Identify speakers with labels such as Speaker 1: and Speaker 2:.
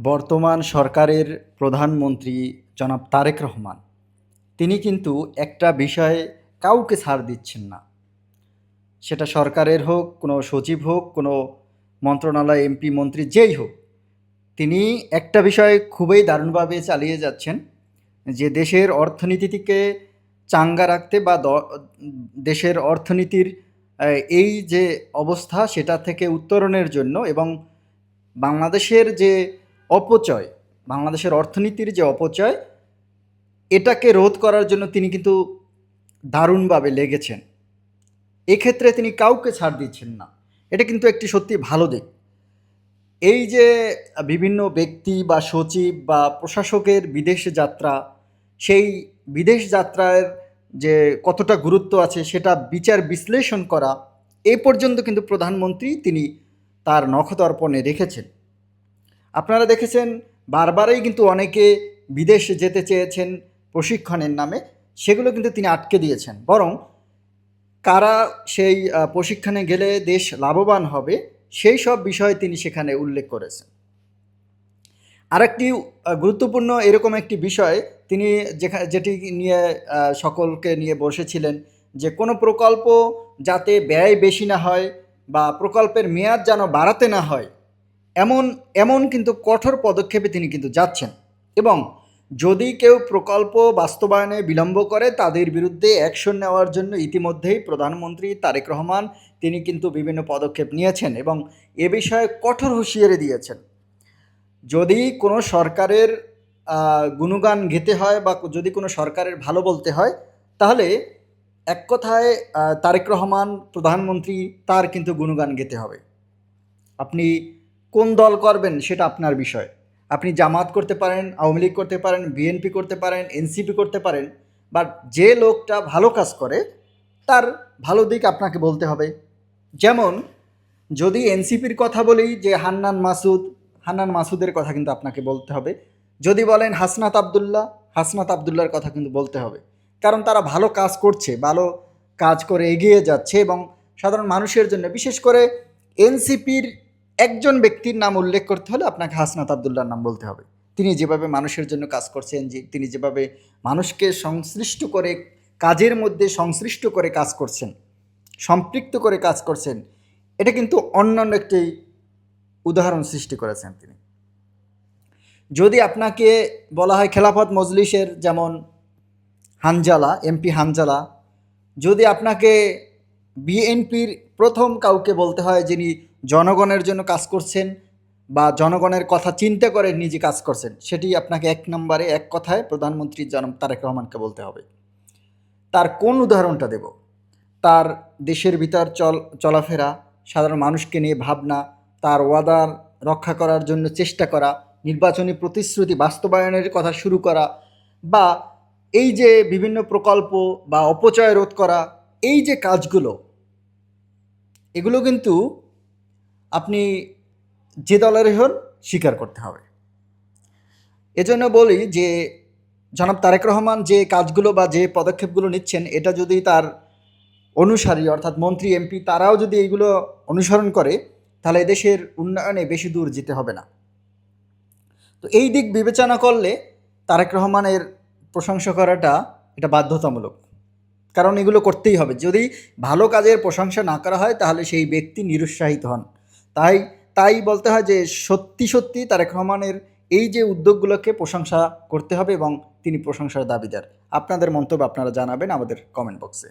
Speaker 1: বর্তমান সরকারের প্রধানমন্ত্রী জনাব তারেক রহমান তিনি কিন্তু একটা বিষয়ে কাউকে ছাড় দিচ্ছেন না। সেটা সরকারের হোক, কোনো সচিব হোক, কোনো মন্ত্রণালয় এমপি মন্ত্রী যেই হোক, তিনি একটা বিষয় খুবই দারুণভাবে চালিয়ে যাচ্ছেন যে দেশের অর্থনীতিকে চাঙ্গা রাখতে বা দেশের অর্থনীতির এই যে অবস্থা সেটা থেকে উত্তরণের জন্য এবং বাংলাদেশের যে অপচয়, বাংলাদেশের অর্থনীতির যে অপচয়, এটাকে রোধ করার জন্য তিনি কিন্তু দারুণভাবে লেগেছেন। এক্ষেত্রে তিনি কাউকে ছাড় দিচ্ছেন না। এটা কিন্তু একটি সত্যি ভালো দিক। এই যে বিভিন্ন ব্যক্তি বা সচিব বা প্রশাসকের বিদেশ যাত্রা, সেই বিদেশ যাত্রার যে কতটা গুরুত্ব আছে সেটা বিচার বিশ্লেষণ করা, এ পর্যন্ত কিন্তু প্রধানমন্ত্রী তিনি তার নখদর্পণে রেখেছেন। আপনারা দেখেছেন বারবারই কিন্তু অনেকে বিদেশে যেতে চেয়েছেন প্রশিক্ষণের নামে, সেগুলো কিন্তু তিনি আটকে দিয়েছেন। বরং কারা সেই প্রশিক্ষণে গেলে দেশ লাভবান হবে সেই সব বিষয় তিনি সেখানে উল্লেখ করেছেন। আরেকটি গুরুত্বপূর্ণ এরকম একটি বিষয় তিনি যেটি নিয়ে সকলকে নিয়ে বসেছিলেন যে কোনো প্রকল্প যাতে ব্যয় বেশি না হয় বা প্রকল্পের মেয়াদ যেন বাড়াতে না হয়, এমন এমন কিন্তু কঠোর পদক্ষেপে তিনি কিন্তু যাচ্ছেন। এবং যদি কেউ প্রকল্প বাস্তবায়নে বিলম্ব করে তাদের বিরুদ্ধে অ্যাকশন নেওয়ার জন্য ইতিমধ্যেই প্রধানমন্ত্রী তারেক রহমান তিনি কিন্তু বিভিন্ন পদক্ষেপ নিয়েছেন এবং এ বিষয়ে কঠোর হুঁশিয়ারি দিয়েছেন। যদি কোনো সরকারের গুণগান গেতে হয় বা যদি কোনো সরকারের ভালো বলতে হয়, তাহলে এক কথায় তারেক রহমান প্রধানমন্ত্রী তার কিন্তু গুণগান গেতে হবে। আপনি কোন দল করবেন সেটা আপনার বিষয়। আপনি জামাত করতে পারেন, আওয়ামী লীগ করতে পারেন, বিএনপি করতে পারেন, এনসিপি করতে পারেন, বাট যে লোকটা ভালো কাজ করে তার ভালো দিক আপনাকে বলতে হবে। যেমন যদি এনসিপির কথা বলি যে হান্নান মাসুদের কথা কিন্তু আপনাকে বলতে হবে। যদি বলেন হাসনাত আবদুল্লার কথা কিন্তু বলতে হবে। কারণ তারা ভালো কাজ করছে, ভালো কাজ করে এগিয়ে যাচ্ছে এবং সাধারণ মানুষের জন্য, বিশেষ করে এনসিপির একজন ব্যক্তির নাম উল্লেখ করতে হলে আপনাকে হাসনাত আবদুল্লার নাম বলতে হবে। তিনি যেভাবে মানুষের জন্য কাজ করছেন, যে তিনি যেভাবে মানুষকে সংশ্লিষ্ট করে কাজের মধ্যে সংশ্লিষ্ট করে কাজ করছেন, সম্পৃক্ত করে কাজ করছেন, এটা কিন্তু অন্যান্য একটি উদাহরণ সৃষ্টি করেছেন তিনি। যদি আপনাকে বলা হয় খেলাফত মজলিসের যেমন এমপি হানজালা, যদি আপনাকে বিএনপির প্রথম কাউকে বলতে হয় যিনি জনগণের জন্য কাজ করছেন বা জনগণের কথা চিন্তা করে নিজে কাজ করছেন, সেটি আপনাকে এক নম্বরে এক কথায় প্রধানমন্ত্রী জনাব তারেক রহমানকে বলতে হবে। তার কোন উদাহরণটা দেব? তার দেশের ভিতর চলাফেরা, সাধারণ মানুষকে নিয়ে ভাবনা, তার ওয়াদার রক্ষা করার জন্য চেষ্টা করা, নির্বাচনী প্রতিশ্রুতি বাস্তবায়নের কথা শুরু করা, বা এই যে বিভিন্ন প্রকল্প বা অপচয় রোধ করা, এই যে কাজগুলো, এগুলো কিন্তু আপনি যে দলেরই হন স্বীকার করতে হবে। এজন্য বলি যে জনাব তারেক রহমান যে কাজগুলো বা যে পদক্ষেপগুলো নিচ্ছেন, এটা যদি তার অনুসারী অর্থাৎ মন্ত্রী এমপি তারাও যদি এইগুলো অনুসরণ করে, তাহলে দেশের উন্নয়নে বেশি দূর যেতে হবে না। তো এই দিক বিবেচনা করলে তারেক রহমানের প্রশংসা করাটা এটা বাধ্যতামূলক, কারণ এগুলো করতেই হবে। যদি ভালো কাজের প্রশংসা না করা হয় তাহলে সেই ব্যক্তি নিরুৎসাহিত হন। তাই তাই বলতে হয় যে সত্যি সত্যি তারেক রহমানের এই যে উদ্যোগগুলোকে প্রশংসা করতে হবে এবং তিনি প্রশংসার দাবিদার। আপনাদের মন্তব্য আপনারা জানাবেন আমাদের কমেন্ট বক্সে।